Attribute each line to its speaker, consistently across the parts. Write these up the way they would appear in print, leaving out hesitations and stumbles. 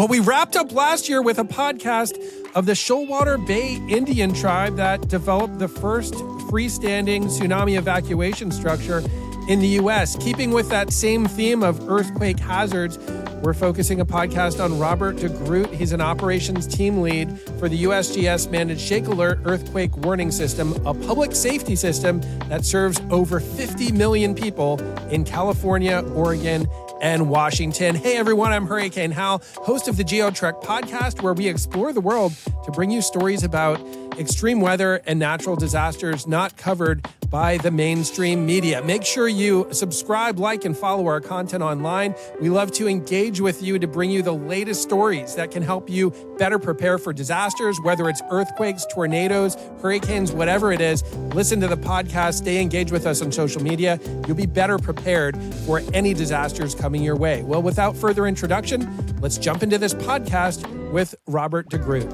Speaker 1: Well, we wrapped up last year with a podcast of the Shoalwater Bay Indian tribe that developed the first freestanding tsunami evacuation structure in the U.S. Keeping with that same theme of earthquake hazards, we're focusing a podcast on Robert de Groot. He's an operations team lead for the USGS-managed ShakeAlert earthquake warning system, a public safety system that serves over 50 million people in California, Oregon, and Washington. Hey everyone, I'm Hurricane Hal, host of the GeoTrek podcast, where we explore the world to bring you stories about extreme weather and natural disasters not covered by the mainstream media. Make sure you subscribe, like, and follow our content online. We love to engage with you to bring you the latest stories that can help you better prepare for disasters, whether it's earthquakes, tornadoes, hurricanes, whatever it is. Listen to the podcast, stay engaged with us on social media. You'll be better prepared for any disasters coming your way. Well, without further introduction, let's jump into this podcast with Robert de Groot.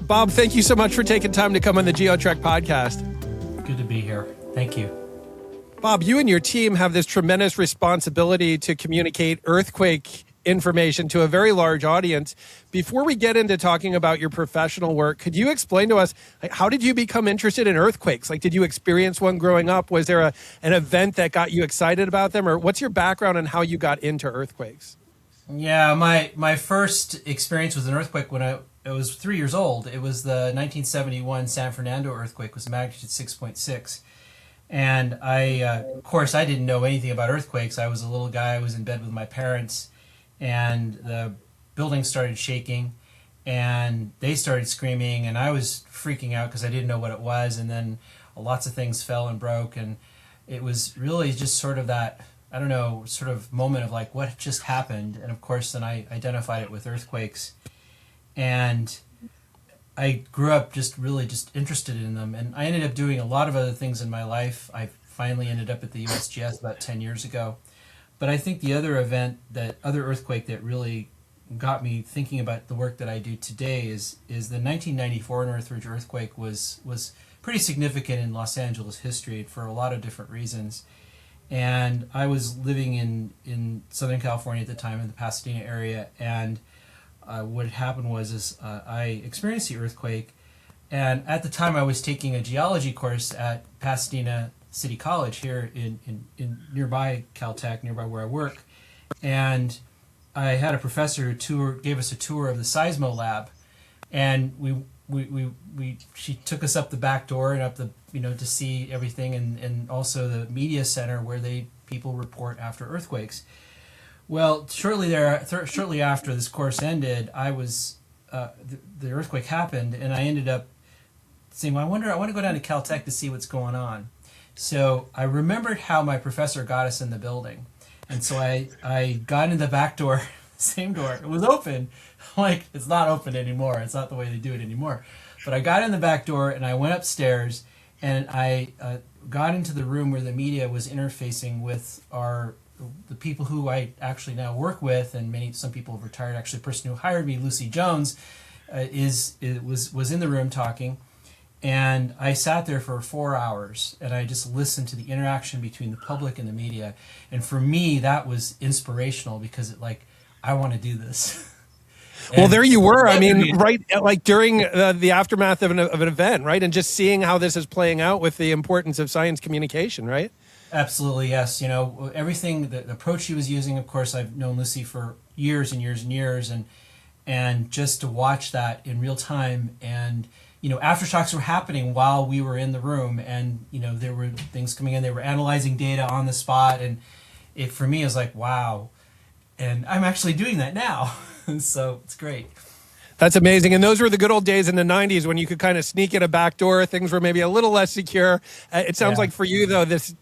Speaker 1: Bob, thank you so much for taking time to come on the GeoTrek podcast.
Speaker 2: Good to be here. Thank you.
Speaker 1: Bob, you and your team have this tremendous responsibility to communicate earthquake information to a very large audience. Before we get into talking about your professional work, could you explain to us, how did you become interested in earthquakes? Did you experience one growing up? Was there an event that got you excited about them? Or what's your background on how you got into earthquakes?
Speaker 2: Yeah, my first experience was an earthquake when I was 3 years old. It was the 1971 San Fernando earthquake. It was magnitude 6.6. And of course, I didn't know anything about earthquakes. I was a little guy. I was in bed with my parents, and the building started shaking, and they started screaming, and I was freaking out because I didn't know what it was. And then lots of things fell and broke, and it was really just sort of that, I don't know, sort of moment of like, what just happened? And of course, then I identified it with earthquakes. And I grew up just interested in them. And I ended up doing a lot of other things in my life. I finally ended up at the USGS about 10 years ago. But I think the other earthquake that really got me thinking about the work that I do today is the 1994 Northridge earthquake was pretty significant in Los Angeles history for a lot of different reasons. And I was living in Southern California at the time, in the Pasadena area, and what had happened was I experienced the earthquake, and at the time I was taking a geology course at Pasadena City College here in nearby Caltech, nearby where I work, and I had a professor who gave us a tour of the Seismo lab, and she took us up the back door and up the to see everything, and also the media center where people report after earthquakes. Well, shortly after this course ended, the earthquake happened, and I ended up saying, well, I want to go down to Caltech to see what's going on. So I remembered how my professor got us in the building. And so I got in the back door, same door. It was open. I'm like, it's not open anymore. It's not the way they do it anymore. But I got in the back door, and I went upstairs, and I got into the room where the media was interfacing with the people who I actually now work with, and some people have retired. Actually, the person who hired me, Lucy Jones, was in the room talking, and I sat there for 4 hours, and I just listened to the interaction between the public and the media. And for me, that was inspirational because I want to do this.
Speaker 1: Well, there you were. I mean, right, during the aftermath of an event, right, and just seeing how this is playing out with the importance of science communication, right?
Speaker 2: Absolutely, yes. Everything, the approach she was using, of course, I've known Lucy for years and years and years, and just to watch that in real time, and aftershocks were happening while we were in the room, and there were things coming in. They were analyzing data on the spot, and for me, it was like, wow, and I'm actually doing that now, so it's great.
Speaker 1: That's amazing. And those were the good old days in the 90s when you could kind of sneak in a back door. Things were maybe a little less secure. It sounds like for you, though, this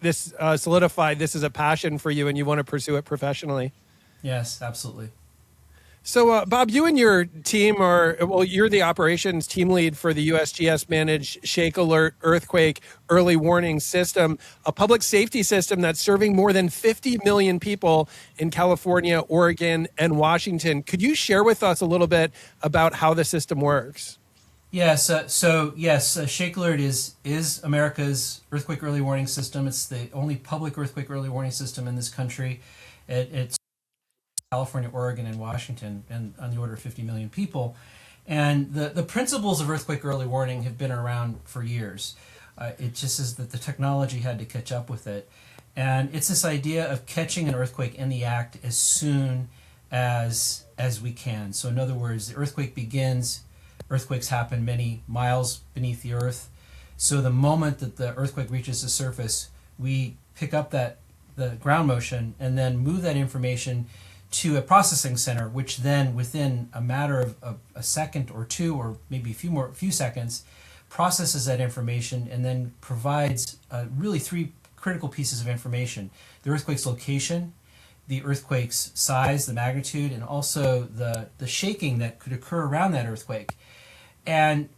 Speaker 1: solidified this is a passion for you and you want to pursue it professionally.
Speaker 2: Yes, absolutely.
Speaker 1: So, Bob, you and your team you're the operations team lead for the USGS-managed ShakeAlert earthquake early warning system, a public safety system that's serving more than 50 million people in California, Oregon, and Washington. Could you share with us a little bit about how the system works?
Speaker 2: Yes, yes, ShakeAlert is America's earthquake early warning system. It's the only public earthquake early warning system in this country. It's California, Oregon, and Washington, and on the order of 50 million people. And the principles of earthquake early warning have been around for years. It just is that the technology had to catch up with it. And it's this idea of catching an earthquake in the act as soon as we can. So in other words, the earthquake begins. Earthquakes happen many miles beneath the earth. So the moment that the earthquake reaches the surface, we pick up the ground motion and then move that information to a processing center, which then within a matter of a second or two, or maybe a few seconds, processes that information and then provides really three critical pieces of information: the earthquake's location, the earthquake's size, the magnitude, and also the shaking that could occur around that earthquake. And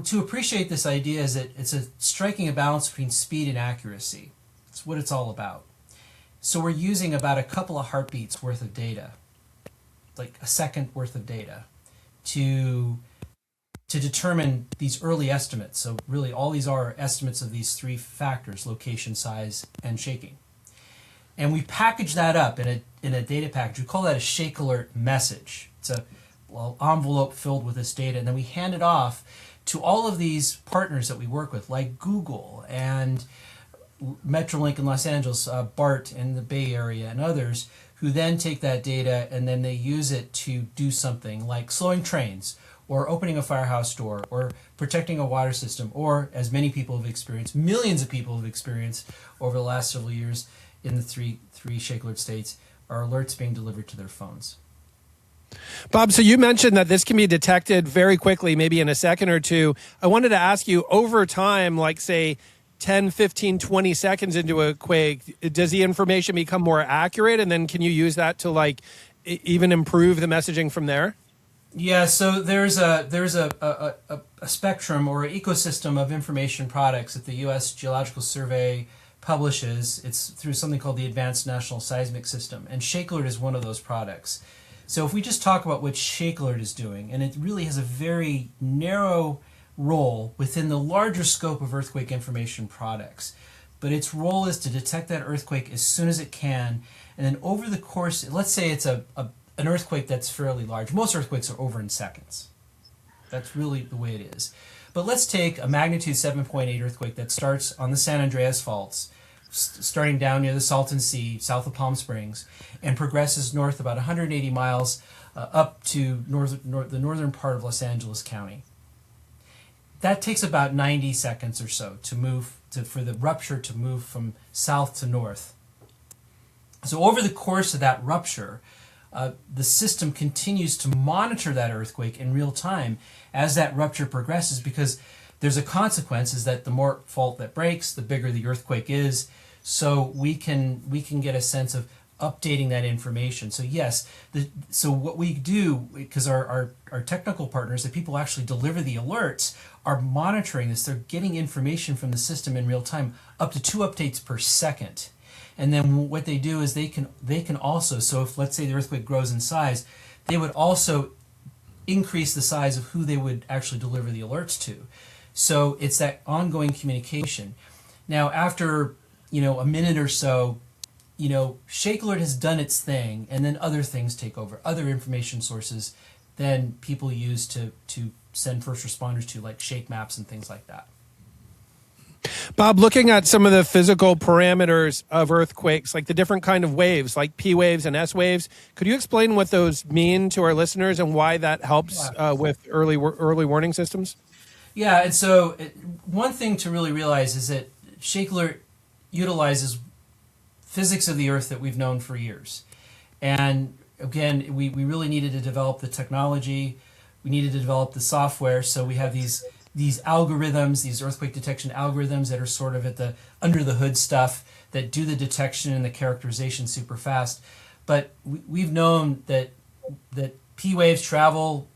Speaker 2: to appreciate this idea is that it's striking a balance between speed and accuracy. It's what it's all about. So we're using about a couple of heartbeats worth of data, like a second worth of data, to determine these early estimates. So really all these are estimates of these three factors: location, size, and shaking. And we package that up in a data package. We call that a ShakeAlert message. It's a envelope filled with this data, and then we hand it off to all of these partners that we work with, like Google and Metrolink in Los Angeles, BART in the Bay Area, and others, who then take that data and then they use it to do something like slowing trains, or opening a firehouse door, or protecting a water system, or, as many people have experienced, millions of people have experienced over the last several years in the three ShakeAlert states, are alerts being delivered to their phones.
Speaker 1: Bob, so you mentioned that this can be detected very quickly, maybe in a second or two. I wanted to ask you, over time, like say 10, 15, 20 seconds into a quake, does the information become more accurate? And then can you use that to like even improve the messaging from there?
Speaker 2: Yeah, so there's a spectrum or an ecosystem of information products that the U.S. Geological Survey publishes. It's through something called the Advanced National Seismic System, and ShakeAlert is one of those products. So if we just talk about what ShakeAlert is doing, and it really has a very narrow role within the larger scope of earthquake information products, but its role is to detect that earthquake as soon as it can, and then over the course, let's say it's an earthquake that's fairly large. Most earthquakes are over in seconds. That's really the way it is. But let's take a magnitude 7.8 earthquake that starts on the San Andreas Faults, starting down near the Salton Sea, south of Palm Springs, and progresses north about 180 miles up to the northern part of Los Angeles County. That takes about 90 seconds or so for the rupture to move from south to north. So over the course of that rupture, the system continues to monitor that earthquake in real time as that rupture progresses, because there's a consequence is that the more fault that breaks, the bigger the earthquake is. So we can get a sense of updating that information. So yes, so what we do, because our technical partners, the people who actually deliver the alerts, are monitoring this. They're getting information from the system in real time, up to 2 updates per second. And then what they do is they can also, so if let's say the earthquake grows in size, they would also increase the size of who they would actually deliver the alerts to. So it's that ongoing communication. Now after a minute or so, ShakeAlert has done its thing, and then other things take over, other information sources then people use to send first responders to, like shake maps and things like that.
Speaker 1: Bob, looking at some of the physical parameters of earthquakes, like the different kind of waves, like P waves and S waves, could you explain what those mean to our listeners and why that helps with early warning systems?
Speaker 2: Yeah, and so one thing to really realize is that ShakeAlert utilizes physics of the earth that we've known for years. And again, we really needed to develop the technology, we needed to develop the software, so we have these algorithms, these earthquake detection algorithms that are sort of at the under the hood stuff that do the detection and the characterization super fast. But we've known that P waves travel,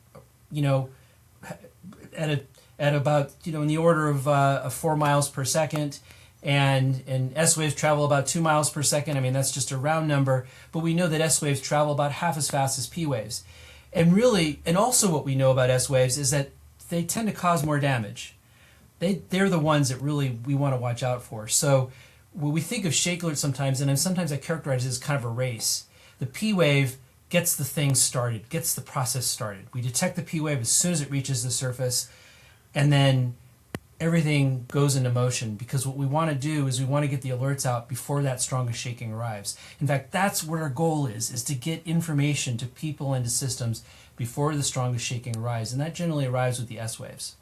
Speaker 2: at about in the order of 4 miles per second, and S waves travel about 2 miles per second. I mean, that's just a round number, but we know that S waves travel about half as fast as P waves. And also what we know about S waves is that they tend to cause more damage. They're the ones that really we want to watch out for. So when we think of ShakeAlert sometimes, and sometimes I characterize it as kind of a race. The P wave gets the thing started, gets the process started. We detect the P wave as soon as it reaches the surface, and then everything goes into motion, because what we want to do is we want to get the alerts out before that strongest shaking arrives. In fact, that's what our goal is to get information to people and to systems before the strongest shaking arrives, and that generally arrives with the S waves.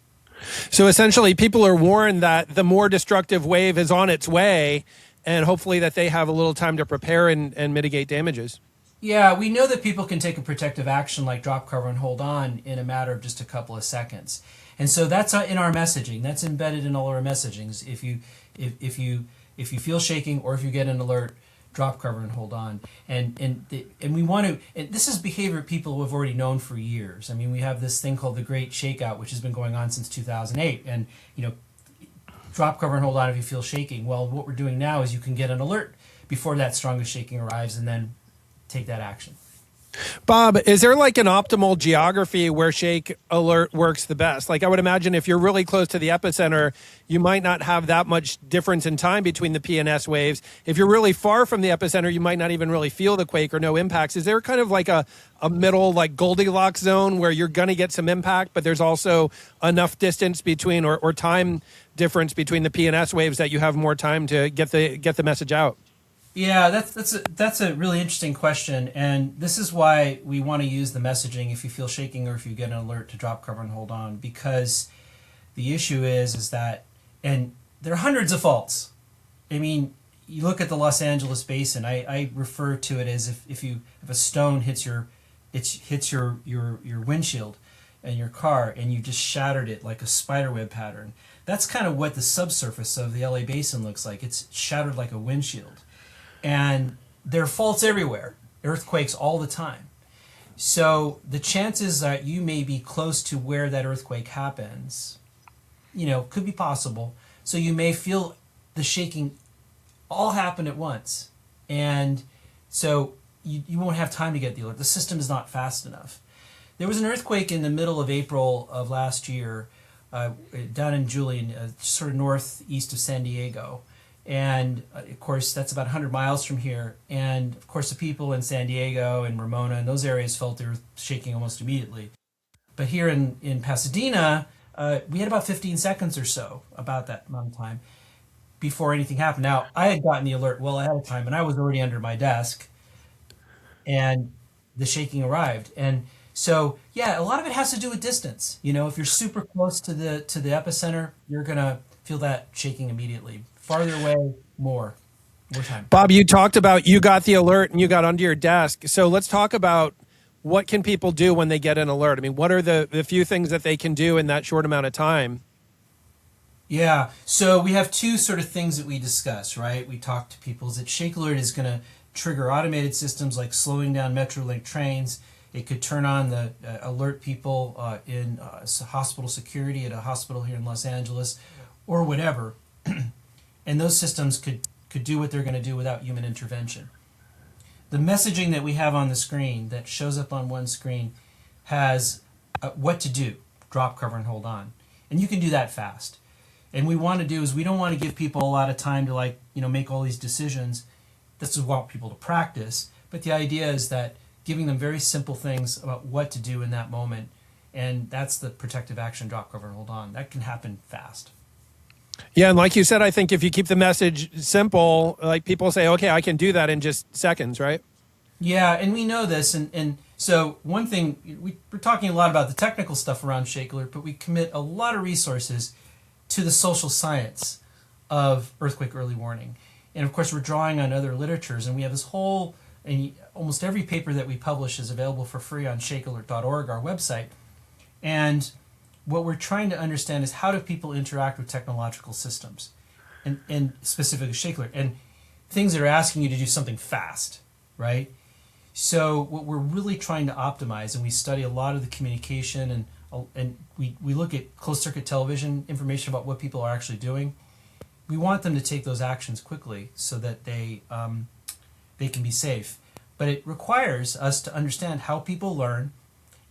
Speaker 1: So essentially, people are warned that the more destructive wave is on its way, and hopefully that they have a little time to prepare and mitigate damages.
Speaker 2: Yeah, we know that people can take a protective action like drop, cover, and hold on in a matter of just a couple of seconds. And so that's in our messaging. That's embedded in all our messagings. If you feel shaking, or if you get an alert, drop, cover, and hold on. And we want to. And this is behavior people have already known for years. I mean, we have this thing called the Great Shakeout, which has been going on since 2008. And drop, cover, and hold on if you feel shaking. Well, what we're doing now is you can get an alert before that strongest shaking arrives, and then take that action.
Speaker 1: Bob, is there like an optimal geography where ShakeAlert works the best? Like, I would imagine if you're really close to the epicenter, you might not have that much difference in time between the P and S waves. If you're really far from the epicenter, you might not even really feel the quake or no impacts. Is there kind of like a middle, like Goldilocks zone where you're going to get some impact, but there's also enough distance between or time difference between the P and S waves that you have more time to get the message out?
Speaker 2: Yeah, that's a really interesting question, and this is why we want to use the messaging if you feel shaking or if you get an alert to drop, cover, and hold on, because the issue is that, and there are hundreds of faults. I mean, you look at the Los Angeles basin. I refer to it as if a stone hits your windshield in your car and you just shattered it like a spiderweb pattern. That's kind of what the subsurface of the LA basin looks like. It's shattered like a windshield. And there are faults everywhere, earthquakes all the time. So the chances that you may be close to where that earthquake happens, could be possible. So you may feel the shaking all happen at once. And so you won't have time to get the alert. The system is not fast enough. There was an earthquake in the middle of April of last year down in Julian, sort of northeast of San Diego. And of course, that's about 100 miles from here. And of course, the people in San Diego and Ramona and those areas felt they were shaking almost immediately. But here in Pasadena, we had about 15 seconds or so, about that amount of time, before anything happened. Now, I had gotten the alert well ahead of time, and I was already under my desk, and the shaking arrived. And so, yeah, a lot of it has to do with distance. If you're super close to the epicenter, you're going to feel that shaking immediately. Farther away, more time.
Speaker 1: Bob, you talked about you got the alert and you got under your desk. So let's talk about what can people do when they get an alert. I mean, what are the few things that they can do in that short amount of time?
Speaker 2: Yeah, so we have two sort of things that we discuss, right? We talk to people that ShakeAlert is going to trigger automated systems like slowing down Metrolink trains. It could turn on the alert people in hospital security at a hospital here in Los Angeles or whatever. And those systems could do what they're going to do without human intervention. The messaging that we have on the screen that shows up on one screen has what to do, drop, cover, and hold on. And you can do that fast. And we want to do is we don't want to give people a lot of time to make all these decisions. This is what we want people to practice. But the idea is that giving them very simple things about what to do in that moment. And that's the protective action, drop, cover, and hold on. That can happen fast.
Speaker 1: Yeah, and like you said, I think if you keep the message simple, like people say, okay, I can do that in just seconds, right?
Speaker 2: Yeah, and we know this. And so one thing, we're talking a lot about the technical stuff around ShakeAlert, but we commit a lot of resources to the social science of earthquake early warning. And of course, we're drawing on other literatures, and we have this whole, and almost every paper that we publish is available for free on shakealert.org, our website. And what we're trying to understand is how do people interact with technological systems, and specifically ShakeAlert, and things that are asking you to do something fast, right? So what we're really trying to optimize, and we study a lot of the communication, and we look at closed circuit television information about what people are actually doing. We want them to take those actions quickly so that they can be safe. But it requires us to understand how people learn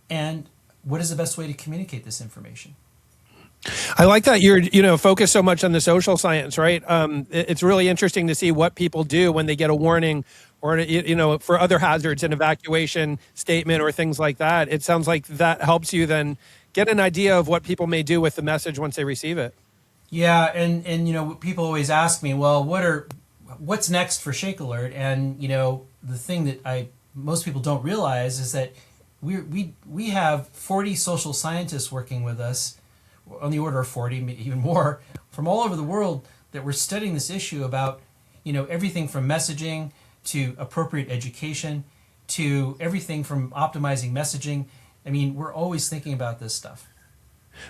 Speaker 2: and what is the best way to communicate this information.
Speaker 1: I like that you're, focused so much on the social science, right? It's really interesting to see what people do when they get a warning or, for other hazards, an evacuation statement or things like that. It sounds like that helps you then get an idea of what people may do with the message once they receive it.
Speaker 2: Yeah, and people always ask me, well, what's next for ShakeAlert? And the thing that most people don't realize is that we have 40 social scientists working with us, on the order of 40, even more, from all over the world, that we're studying this issue about everything from messaging to appropriate education to everything from optimizing messaging. I mean, we're always thinking about this stuff.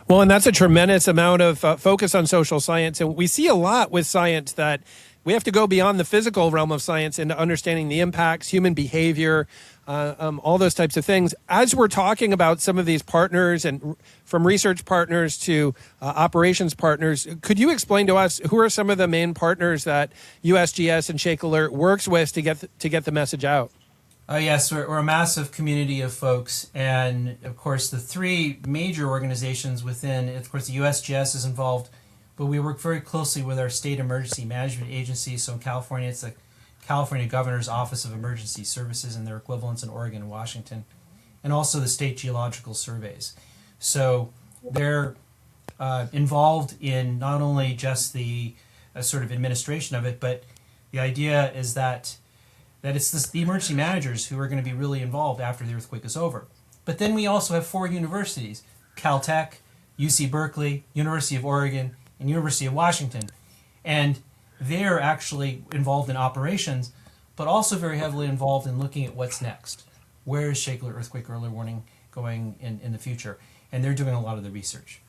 Speaker 1: Well, and that's a tremendous amount of focus on social science. And we see a lot with science that we have to go beyond the physical realm of science into understanding the impacts, human behavior, all those types of things. As we're talking about some of these partners and from research partners to operations partners, could you explain to us who are some of the main partners that USGS and ShakeAlert works with to get the message out?
Speaker 2: Yes, we're a massive community of folks, and of course the three major organizations within, of course the USGS is involved, but we work very closely with our state emergency management agency. So in California, it's the California Governor's Office of Emergency Services and their equivalents in Oregon and Washington, and also the state geological surveys. So they're involved in not only just the sort of administration of it, but the idea is that it's the emergency managers who are going to be really involved after the earthquake is over. But then we also have 4 universities, Caltech, UC Berkeley, University of Oregon, and University of Washington. And they're actually involved in operations, but also very heavily involved in looking at what's next. Where is ShakeAlert Earthquake Early Warning going in the future? And they're doing a lot of the research.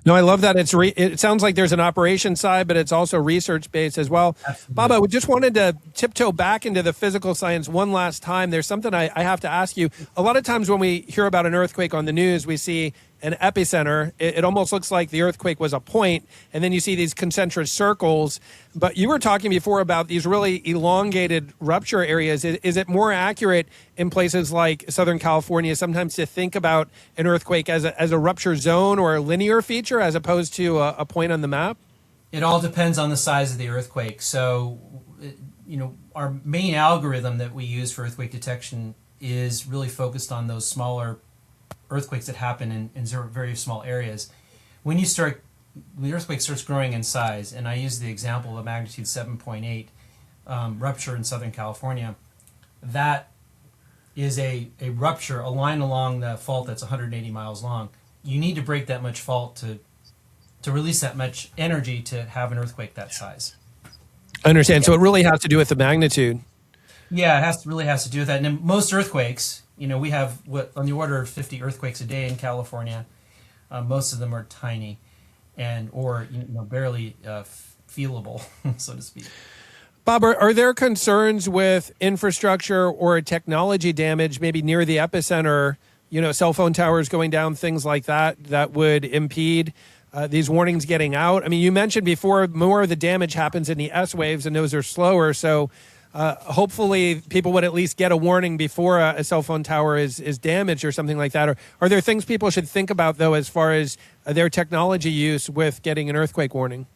Speaker 1: No, I love that. It sounds like there's an operation side, but it's also research based as well.
Speaker 2: Absolutely.
Speaker 1: Bob, I just wanted to tiptoe back into the physical science one last time. There's something I have to ask you. A lot of times when we hear about an earthquake on the news, we see an epicenter. It almost looks like the earthquake was a point, and then you see these concentric circles. But you were talking before about these really elongated rupture areas. Is it more accurate in places like Southern California sometimes to think about an earthquake as a rupture zone or a linear feature as opposed to a point on the map?
Speaker 2: It all depends on the size of the earthquake. So, our main algorithm that we use for earthquake detection is really focused on those smaller earthquakes that happen in very small areas. When the earthquake starts growing in size, and I use the example of a magnitude 7.8 rupture in Southern California, that is a rupture, a line along the fault that's 180 miles long. You need to break that much fault to release that much energy to have an earthquake that size.
Speaker 1: I understand. So it really has to do with the magnitude.
Speaker 2: Yeah, really has to do with that. And in most earthquakes, we have on the order of 50 earthquakes a day in California. Most of them are tiny, or barely feelable, so to speak.
Speaker 1: Bob, are there concerns with infrastructure or technology damage, maybe near the epicenter? Cell phone towers going down, things like that would impede these warnings getting out. I mean, you mentioned before more of the damage happens in the S waves, and those are slower. So hopefully people would at least get a warning before a cell phone tower is damaged or something like that. Or are there things people should think about, though, as far as their technology use with getting an earthquake warning?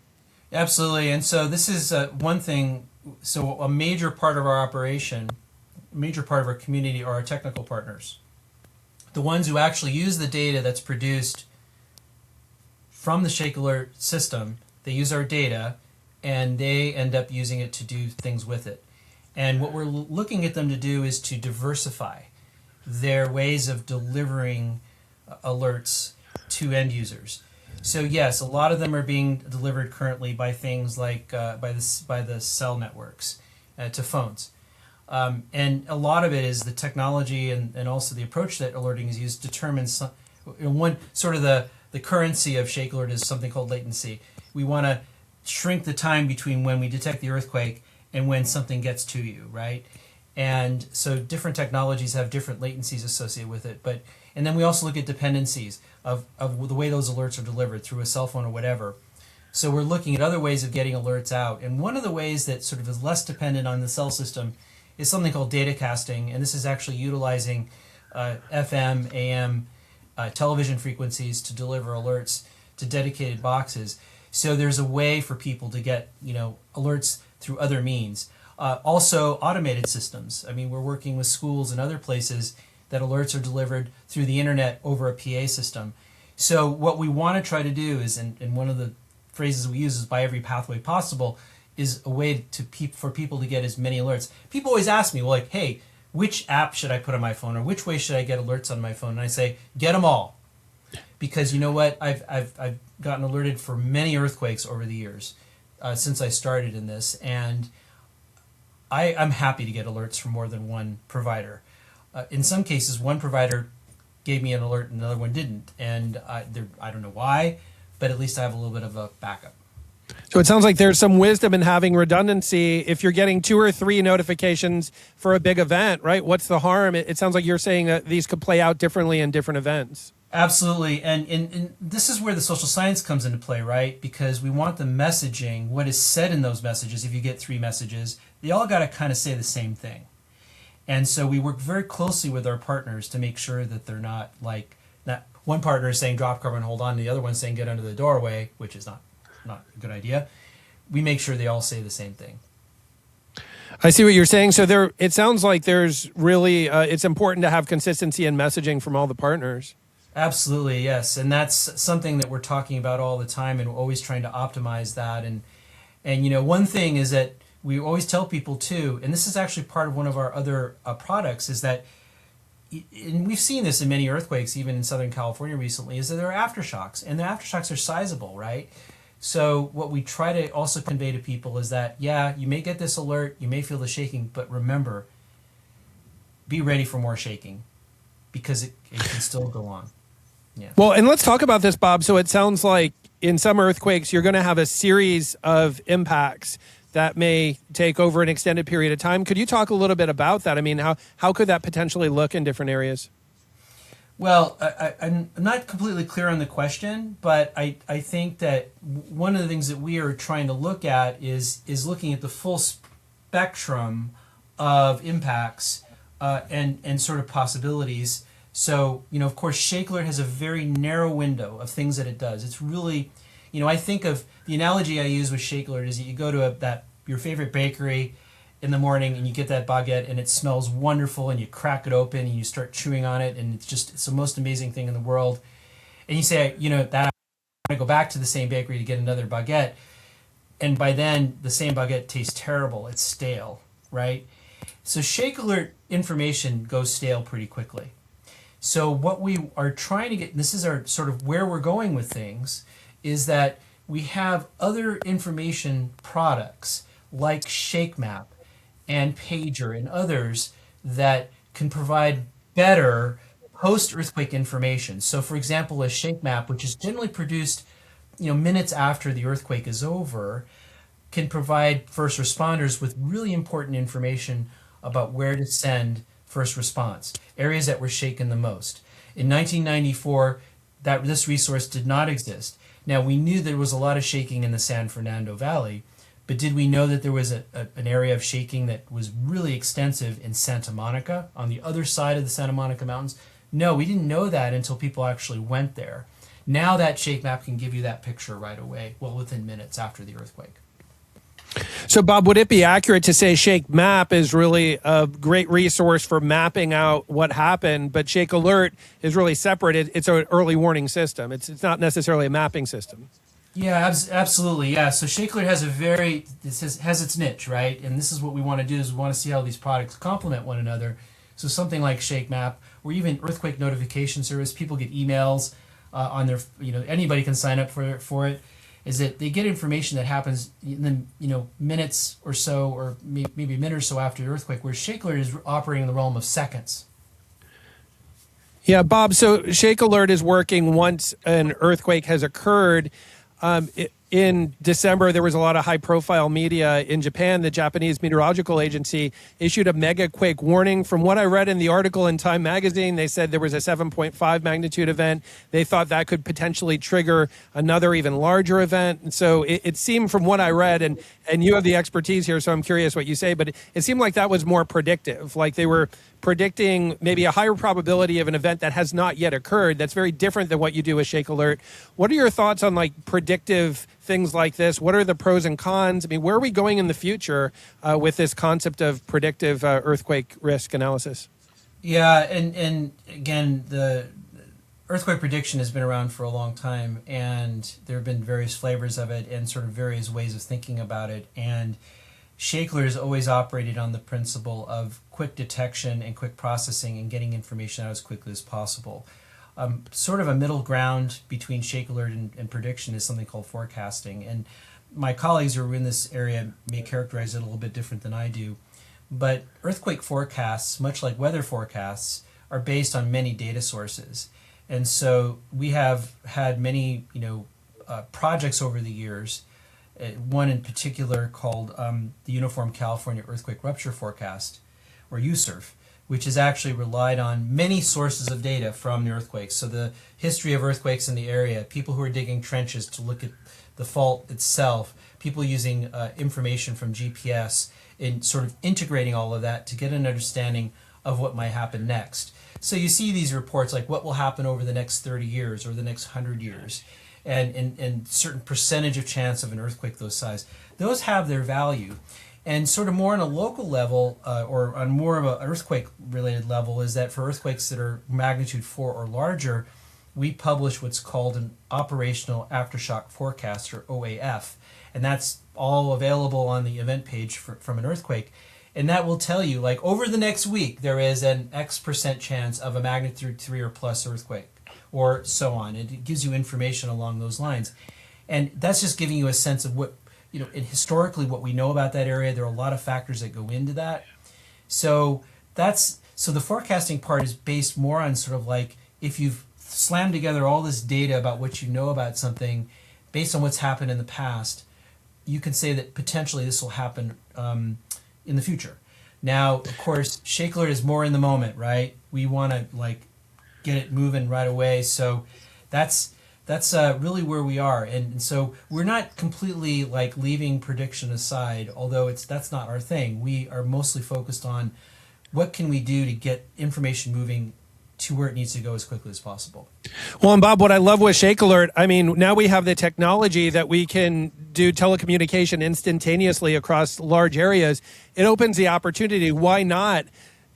Speaker 2: Absolutely. And so this is one thing. So a major part of our operation, a major part of our community are our technical partners. The ones who actually use the data that's produced from the ShakeAlert system. They use our data, and they end up using it to do things with it. And what we're looking at them to do is to diversify their ways of delivering alerts to end users. So yes, a lot of them are being delivered currently by things like by the cell networks to phones. And a lot of it is the technology and also the approach that alerting is used determines one sort of the currency of ShakeAlert is something called latency. We want to shrink the time between when we detect the earthquake and when something gets to you, right? And so different technologies have different latencies associated with it. And then we also look at dependencies of the way those alerts are delivered through a cell phone or whatever. So we're looking at other ways of getting alerts out. And one of the ways that sort of is less dependent on the cell system is something called data casting. And this is actually utilizing FM, AM, television frequencies to deliver alerts to dedicated boxes. So there's a way for people to get, alerts through other means. Also, automated systems. I mean, we're working with schools and other places that alerts are delivered through the internet over a PA system. So what we want to try to do is, and one of the phrases we use is by every pathway possible, is a way for people to get as many alerts. People always ask me, well, like, hey, which app should I put on my phone, or which way should I get alerts on my phone? And I say, get them all. Because you know what? I've gotten alerted for many earthquakes over the years since I started in this, and I'm happy to get alerts from more than one provider. In some cases, one provider gave me an alert and another one didn't, and I don't know why, but at least I have a little bit of a backup.
Speaker 1: So it sounds like there's some wisdom in having redundancy. If you're getting 2 or 3 notifications for a big event, right? What's the harm? It sounds like you're saying that these could play out differently in different events.
Speaker 2: Absolutely. And this is where the social science comes into play, right? Because we want the messaging, what is said in those messages, if you get 3 messages, they all got to kind of say the same thing. And so we work very closely with our partners to make sure that they're not like, not one partner is saying drop cover and hold on, and the other one saying get under the doorway, which is not a good idea. We make sure they all say the same thing.
Speaker 1: I see what you're saying. So it sounds like there's really, it's important to have consistency in messaging from all the partners.
Speaker 2: Absolutely, yes. And that's something that we're talking about all the time, and we're always trying to optimize that. And one thing is that we always tell people too, and this is actually part of one of our other products, is that, and we've seen this in many earthquakes, even in Southern California recently, is that there are aftershocks, and the aftershocks are sizable, right? So what we try to also convey to people is that, yeah, you may get this alert, you may feel the shaking, but remember, be ready for more shaking, because it can still go on. Yeah.
Speaker 1: Well, and let's talk about this, Bob. So it sounds like in some earthquakes, you're going to have a series of impacts that may take over an extended period of time. Could you talk a little bit about that? I mean, how could that potentially look in different areas?
Speaker 2: Well, I'm not completely clear on the question, but I think that one of the things that we are trying to look at is looking at the full spectrum of impacts and sort of possibilities. So, of course, ShakeAlert has a very narrow window of things that it does. It's really, I think of the analogy I use with ShakeAlert is that you go to your favorite bakery in the morning and you get that baguette and it smells wonderful, and you crack it open and you start chewing on it, and it's the most amazing thing in the world. And you say, that I want to go back to the same bakery to get another baguette. And by then the same baguette tastes terrible. It's stale, right? So ShakeAlert information goes stale pretty quickly. So what we are trying to get, and this is our sort of where we're going with things, is that we have other information products like ShakeMap and Pager and others that can provide better post-earthquake information. So for example, a ShakeMap, which is generally produced minutes after the earthquake is over, can provide first responders with really important information about where to send first response, areas that were shaken the most. In 1994, this resource did not exist. Now, we knew there was a lot of shaking in the San Fernando Valley, but did we know that there was an area of shaking that was really extensive in Santa Monica, on the other side of the Santa Monica Mountains? No, we didn't know that until people actually went there. Now that ShakeMap can give you that picture right away, well, within minutes after the earthquake.
Speaker 1: So, Bob, would it be accurate to say ShakeMap is really a great resource for mapping out what happened, but ShakeAlert is really separate? It's an early warning system. It's not necessarily a mapping system.
Speaker 2: Yeah, absolutely. Yeah. So ShakeAlert has its niche, right? And this is what we want to do, is we want to see how these products complement one another. So something like ShakeMap, or even earthquake notification service, people get emails on their, anybody can sign up for it. Is that they get information that happens in minutes or so, or maybe a minute or so after the earthquake, where ShakeAlert is operating in the realm of seconds.
Speaker 1: Yeah, Bob, so ShakeAlert is working once an earthquake has occurred. in December, there was a lot of high-profile media in Japan. The Japanese Meteorological Agency issued a mega quake warning. From what I read in the article in Time magazine, they said there was a 7.5 magnitude event. They thought that could potentially trigger another even larger event. And so it seemed, from what I read, and you have the expertise here, so I'm curious what you say, but it seemed like that was more predictive. Like they were predicting maybe a higher probability of an event that has not yet occurred. That's very different than what you do with ShakeAlert. What are your thoughts on like predictive things like this? What are the pros and cons? I mean, where are we going in the future with this concept of predictive earthquake risk analysis?
Speaker 2: Yeah, and again, the earthquake prediction has been around for a long time, and there have been various flavors of it and sort of various ways of thinking about it. And ShakeAlert has always operated on the principle of quick detection and quick processing and getting information out as quickly as possible. Sort of a middle ground between ShakeAlert and prediction is something called forecasting. And my colleagues who are in this area may characterize it a little bit different than I do. But earthquake forecasts, much like weather forecasts, are based on many data sources. And so we have had many, projects over the years. One in particular called the Uniform California Earthquake Rupture Forecast, or USERF, which has actually relied on many sources of data from the earthquakes. So the history of earthquakes in the area, people who are digging trenches to look at the fault itself, people using information from GPS, and sort of integrating all of that to get an understanding of what might happen next. So you see these reports like what will happen over the next 30 years or the next 100 years. And certain percentage of chance of an earthquake those size. Those have their value. And sort of more on a local level or on more of an earthquake-related level is that for earthquakes that are magnitude 4 or larger, we publish what's called an Operational Aftershock Forecast, or OAF. And that's all available on the event page from an earthquake. And that will tell you, like, over the next week, there is an X% chance of a magnitude 3 or plus earthquake, or so on. It gives you information along those lines. And that's just giving you a sense of what, and historically what we know about that area. There are a lot of factors that go into that. So the forecasting part is based more on sort of like if you've slammed together all this data about what you know about something based on what's happened in the past, you can say that potentially this will happen in the future. Now, of course, ShakeAlert is more in the moment, right? We want to like get it moving right away. So that's really where we are. And so we're not completely like leaving prediction aside, although that's not our thing. We are mostly focused on what can we do to get information moving to where it needs to go as quickly as possible.
Speaker 1: Well, and Bob, what I love with ShakeAlert, I mean, now we have the technology that we can do telecommunication instantaneously across large areas. It opens the opportunity. Why not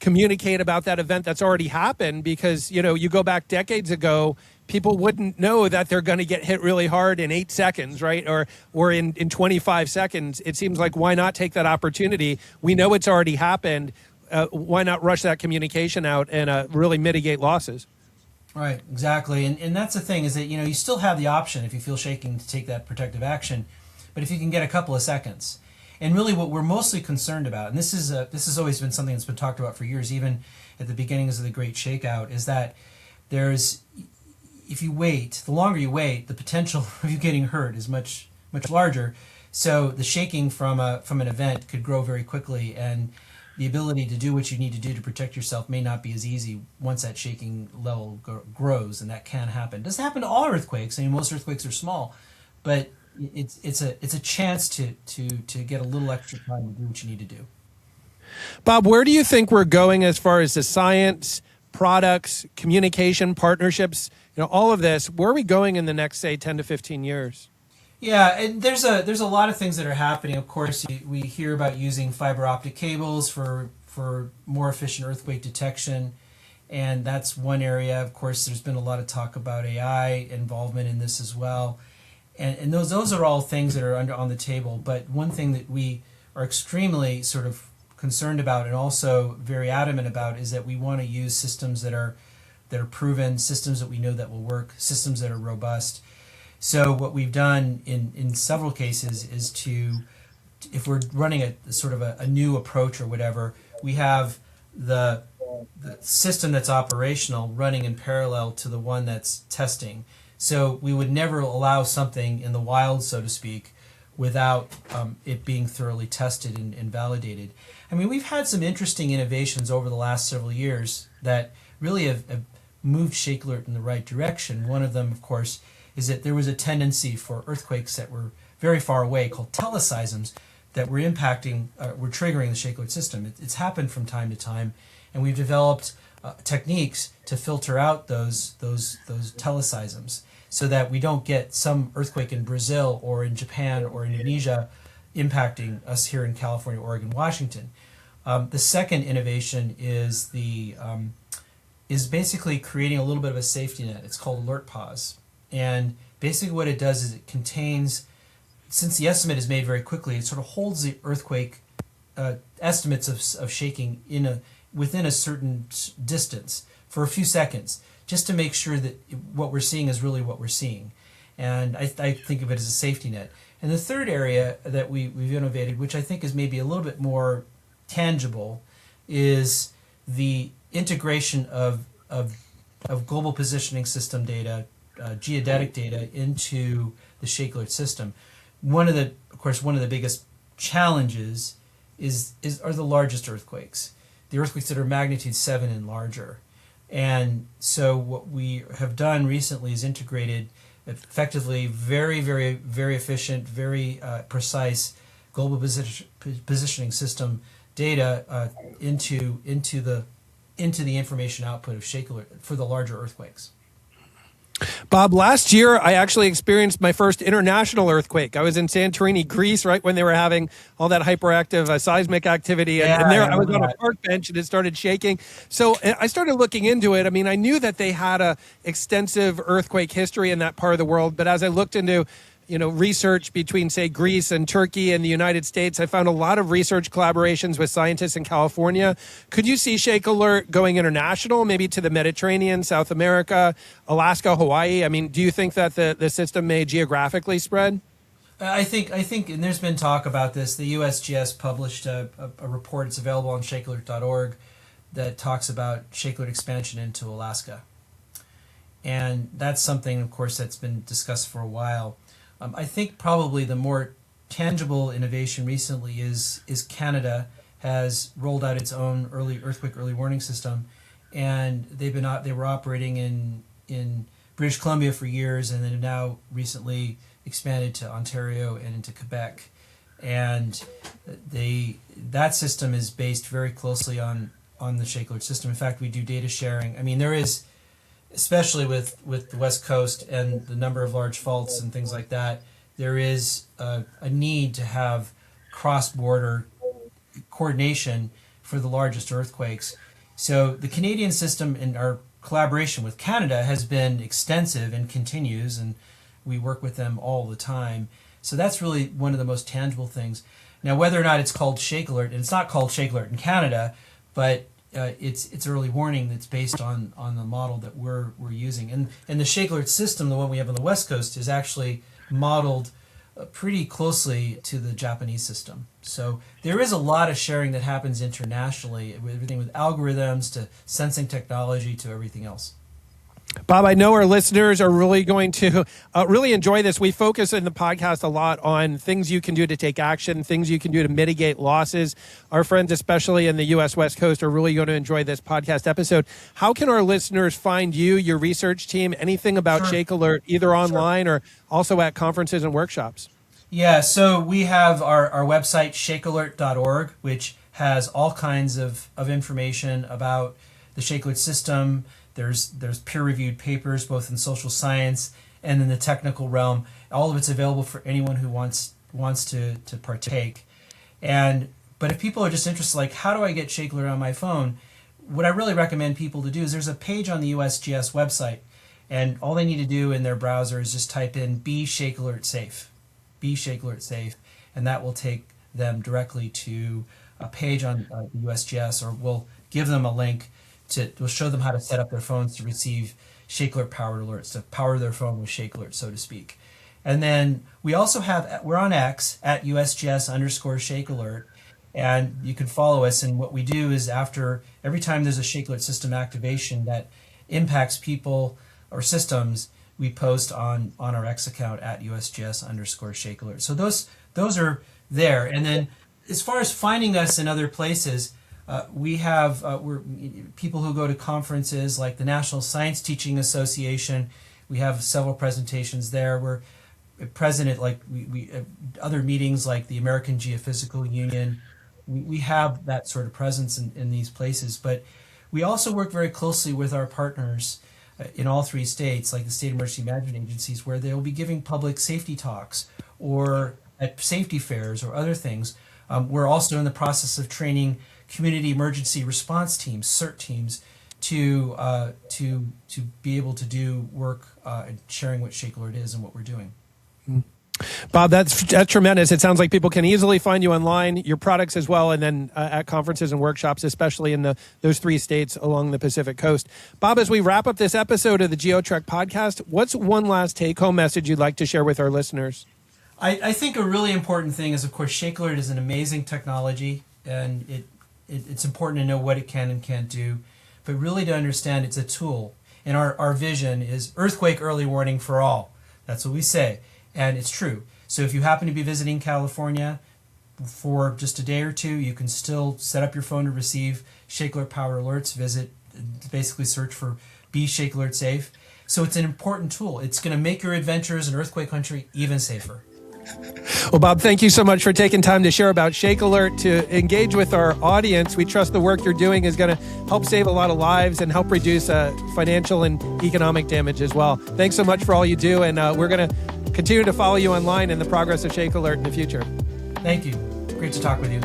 Speaker 1: communicate about that event that's already happened? Because, you go back decades ago, people wouldn't know that they're going to get hit really hard in 8 seconds, right? Or in 25 seconds. It seems like, why not take that opportunity? We know it's already happened. Why not rush that communication out and really mitigate losses?
Speaker 2: Right, exactly. And that's the thing is that, you still have the option if you feel shaking to take that protective action. But if you can get a couple of seconds. And really what we're mostly concerned about, and this has always been something that's been talked about for years, even at the beginnings of the Great Shakeout, is that if you wait, the longer you wait, the potential of you getting hurt is much, much larger. So the shaking from an event could grow very quickly, and the ability to do what you need to do to protect yourself may not be as easy once that shaking level grows, and that can happen. It doesn't happen to all earthquakes. I mean, most earthquakes are small, but it's a chance to get a little extra time to do what you need to do.
Speaker 1: Bob, where do you think we're going as far as the science, products, communication, partnerships, all of this? Where are we going in the next, say, 10 to 15 years?
Speaker 2: Yeah, and there's a lot of things that are happening. Of course, we hear about using fiber optic cables for more efficient earthquake detection, and that's one area. Of course, there's been a lot of talk about AI involvement in this as well, and those are all things that are on the table. But one thing that we are extremely sort of concerned about and also very adamant about is that we want to use systems that are proven, systems that we know that will work, systems that are robust. So what we've done in several cases is if we're running a sort of a new approach or whatever, we have the system that's operational running in parallel to the one that's testing. So we would never allow something in the wild, so to speak, without it being thoroughly tested and validated. I mean, we've had some interesting innovations over the last several years that really have moved ShakeAlert in the right direction. One of them, of course, is that there was a tendency for earthquakes that were very far away, called teleseisms, that were impacting, were triggering the ShakeAlert system. It's happened from time to time, and we've developed techniques to filter out those teleseisms so that we don't get some earthquake in Brazil or in Japan or Indonesia impacting us here in California, Oregon, Washington. The second innovation is is basically creating a little bit of a safety net. It's called Alert Pause. And basically what it does is it contains, since the estimate is made very quickly, it sort of holds the earthquake estimates of shaking within a certain distance for a few seconds, just to make sure that what we're seeing is really what we're seeing. And I think of it as a safety net. And the third area that we've innovated, which I think is maybe a little bit more tangible, is the integration of global positioning system data, geodetic data, into the ShakeAlert system. Of course, one of the biggest challenges are the largest earthquakes, the earthquakes that are magnitude 7 and larger. And so what we have done recently is integrated effectively very, very, very efficient, very precise global positioning system data into the information output of ShakeAlert for the larger earthquakes.
Speaker 1: Bob, last year I actually experienced my first international earthquake. I was in Santorini, Greece, right when they were having all that hyperactive seismic activity. And there I was on a park bench and it started shaking. So I started looking into it. I mean, I knew that they had a extensive earthquake history in that part of the world. But as I looked into research between, say, Greece and Turkey and the United States, I found a lot of research collaborations with scientists in California. Could you see ShakeAlert going international, maybe to the Mediterranean, South America, Alaska, Hawaii? I mean, do you think that the system may geographically spread?
Speaker 2: I think, and there's been talk about this. The USGS published a report. It's available on shakealert.org that talks about ShakeAlert expansion into Alaska. And that's something, of course, that's been discussed for a while. I think probably the more tangible innovation recently is Canada has rolled out its own earthquake early warning system, and they were operating in British Columbia for years, and then have now recently expanded to Ontario and into Quebec. And that system is based very closely on the ShakeAlert system. In fact, we do data sharing. I mean, there is, especially with the West Coast and the number of large faults and things like that, there is a need to have cross-border coordination for the largest earthquakes. So the Canadian system, in our collaboration with Canada, has been extensive and continues, and we work with them all the time. So that's really one of the most tangible things. Now, whether or not it's called ShakeAlert, and it's not called ShakeAlert in Canada, but it's early warning that's based on the model that we're using. And the ShakeAlert system, the one we have on the West Coast, is actually modeled pretty closely to the Japanese system. So there is a lot of sharing that happens internationally, everything with algorithms to sensing technology to everything else.
Speaker 1: Bob, I know our listeners are really going to really enjoy this. We focus in the podcast a lot on things you can do to take action, things you can do to mitigate losses. Our friends, especially in the U.S. West Coast, are really going to enjoy this podcast episode. How can our listeners find you, your research team, anything about ShakeAlert, either online or also at conferences and workshops?
Speaker 2: Yeah, so we have our website, shakealert.org, which has all kinds of information about the ShakeAlert system. There's peer-reviewed papers, both in social science and in the technical realm. All of it's available for anyone who wants to partake. But if people are just interested, like, how do I get ShakeAlert on my phone? What I really recommend people to do is there's a page on the USGS website, and all they need to do in their browser is just type in "Be ShakeAlert Safe," "Be ShakeAlert Safe," and that will take them directly to a page on the USGS, or we'll give them a link. We'll show them how to set up their phones to receive ShakeAlert powered alerts, to power their phone with ShakeAlert, so to speak. And then we're on X at USGS_ShakeAlert, and you can follow us. And what we do is every time there's a ShakeAlert system activation that impacts people or systems, we post on our X account at USGS_ShakeAlert. So those are there. And then as far as finding us in other places, we have we're people who go to conferences like the National Science Teaching Association. We have several presentations there. We're present at we other meetings like the American Geophysical Union. We have that sort of presence in these places, but we also work very closely with our partners in all 3 states, like the state emergency management agencies, where they will be giving public safety talks or at safety fairs or other things. We're also in the process of training community emergency response teams, CERT teams, to be able to do work and sharing what ShakeAlert is and what we're doing.
Speaker 1: Bob, that's tremendous. It sounds like people can easily find you online, your products as well, and then at conferences and workshops, especially in those 3 states along the Pacific coast. Bob, as we wrap up this episode of the GeoTrek podcast, what's one last take-home message you'd like to share with our listeners?
Speaker 2: I think a really important thing is, of course, ShakeAlert is an amazing technology, and it's important to know what it can and can't do, but really to understand it's a tool. And our vision is earthquake early warning for all. That's what we say. And it's true. So if you happen to be visiting California for just a day or 2, you can still set up your phone to receive ShakeAlert Power Alerts. Basically search for Be ShakeAlert Safe. So it's an important tool. It's going to make your adventures in earthquake country even safer.
Speaker 1: Well, Bob, thank you so much for taking time to share about ShakeAlert, to engage with our audience. We trust the work you're doing is going to help save a lot of lives and help reduce financial and economic damage as well. Thanks so much for all you do, and we're going to continue to follow you online and the progress of ShakeAlert in the future.
Speaker 2: Thank you. Great to talk with you.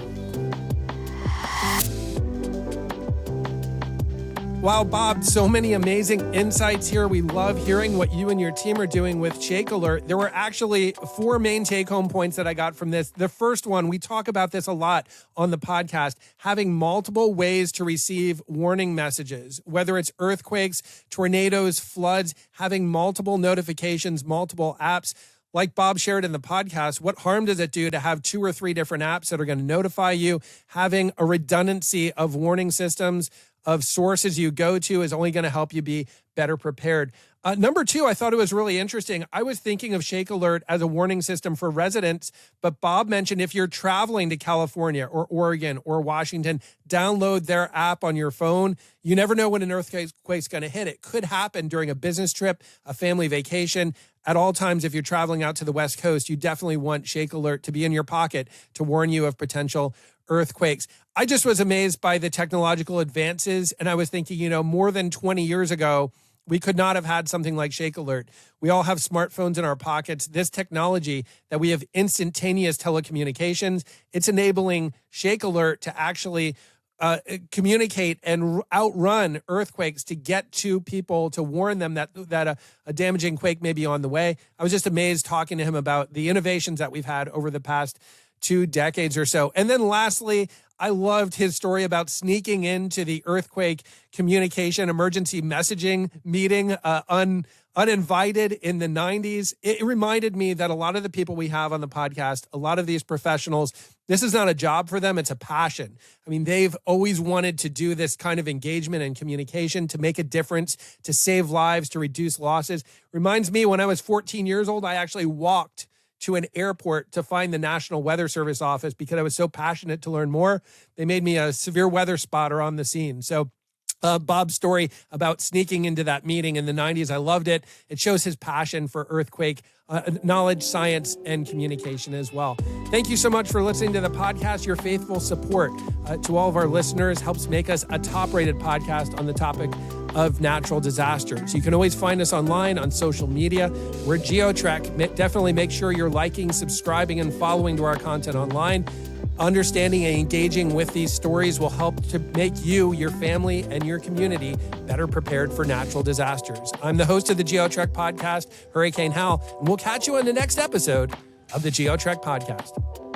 Speaker 1: Wow, Bob, so many amazing insights here. We love hearing what you and your team are doing with ShakeAlert. There were actually 4 main take-home points that I got from this. The first one, we talk about this a lot on the podcast, having multiple ways to receive warning messages, whether it's earthquakes, tornadoes, floods, having multiple notifications, multiple apps. Like Bob shared in the podcast, what harm does it do to have 2 or 3 different apps that are going to notify you? Having a redundancy of warning systems, of sources you go to, is only going to help you be better prepared. Number 2, I thought it was really interesting. I was thinking of ShakeAlert as a warning system for residents, but Bob mentioned if you're traveling to California or Oregon or Washington, download their app on your phone. You never know when an earthquake's going to hit. It could happen during a business trip, a family vacation. At all times, if you're traveling out to the West Coast, you definitely want ShakeAlert to be in your pocket to warn you of potential earthquakes. I just was amazed by the technological advances, and I was thinking, more than 20 years ago, we could not have had something like ShakeAlert. We all have smartphones in our pockets. This technology that we have instantaneous telecommunications, it's enabling ShakeAlert to actually communicate and outrun earthquakes, to get to people, to warn them that a damaging quake may be on the way. I was just amazed talking to him about the innovations that we've had over the past 2 decades or so. And then lastly, I loved his story about sneaking into the earthquake communication emergency messaging meeting uninvited in the 90s. It reminded me that a lot of the people we have on the podcast, a lot of these professionals, this is not a job for them, it's a passion. I mean, they've always wanted to do this kind of engagement and communication to make a difference, to save lives, to reduce losses. Reminds me, when I was 14 years old, I actually walked to an airport to find the National Weather Service office because I was so passionate to learn more. They made me a severe weather spotter on the scene. So Bob's story about sneaking into that meeting in the 90s, I loved it. It shows his passion for earthquake knowledge, science, and communication as well. Thank you so much for listening to the podcast. Your faithful support to all of our listeners helps make us a top-rated podcast on the topic of natural disasters. You can always find us online on social media. We're GeoTrek. Definitely make sure you're liking, subscribing, and following to our content online. Understanding and engaging with these stories will help to make you, your family, and your community better prepared for natural disasters. I'm the host of the GeoTrek podcast, Hurricane Hal, and we'll catch you on the next episode of the GeoTrek podcast.